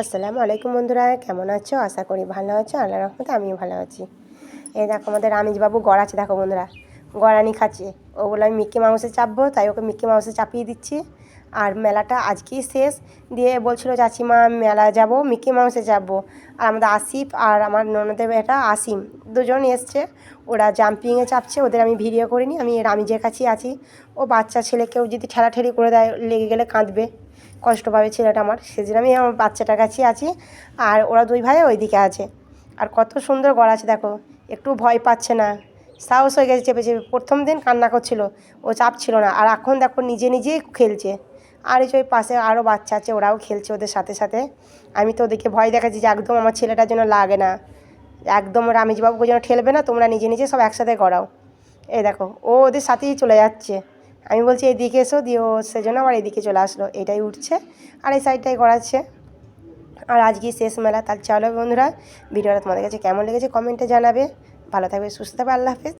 আসসালামু আলাইকুম বন্ধুরা, কেমন আছো? আশা করি ভালো আছো। আল্লাহর রহমতে আমিও ভালো আছি। এই দেখো আমাদের রামিজবাবু গড়াচ্ছে, দেখো বন্ধুরা, গড়ানি খাচ্ছে। ও বলে আমি মিক্কি মাউসে চাপবো, তাই ওকে মিক্কি মাউসে চাপিয়ে দিচ্ছি। আর মেলাটা আজকেই শেষ, দিয়ে বলছিল চাচিমা মেলা যাব, মিক্কি মাউসে চাপবো। আর আমাদের আসিফ আর আমার ননদের এটা আসিম দুজন এসছে, ওরা জাম্পিংয়ে চাপছে। ওদের আমি ভিডিও করিনি, আমি রামিজের কাছেই আছি। ও বাচ্চা ছেলে, কেউ যদি ঠেলাঠেলি করে দেয় লেগে গেলে কাঁদবে, কষ্ট পাবে ছেলেটা আমার, সেজন্য আমি আমার বাচ্চাটার কাছেই আছি। আর ওরা দুই ভাই ওইদিকে আছে। আর কত সুন্দর গড়াচ্ছে দেখো, একটু ভয় পাচ্ছে না, সাহস হয়ে গেছে চেপে চেপে। প্রথম দিন কান্না করছিল, ও চাপছিল না, আর এখন দেখো নিজে নিজেই খেলছে। আর এই যে ওই পাশে আরও বাচ্চা আছে, ওরাও খেলছে ওদের সাথে সাথে। আমি তো ওদেরকে ভয় দেখাচ্ছি যে একদম আমার ছেলেটার জন্য লাগে না, একদম রামিজবাবুকে যেন ঠেলবে না, তোমরা নিজে নিজে সব একসাথে গড়াও। এই দেখো ও ওদের সাথেই চলে যাচ্ছে। আমি বলছি এদিকে এসো, দিয়ে ও সেজন্য আবার এদিকে চলে আসলো, এটাই উঠছে আর এই সাইডটাই গড়াচ্ছে। আর আজকে শেষ মেলা। তার চলো বন্ধুরা, ভিডিওটা তোমাদের কাছে কেমন লেগেছে কমেন্টে জানাবে। ভালো থাকবে, সুস্থ থাকবে, আল্লাহ হাফেজ।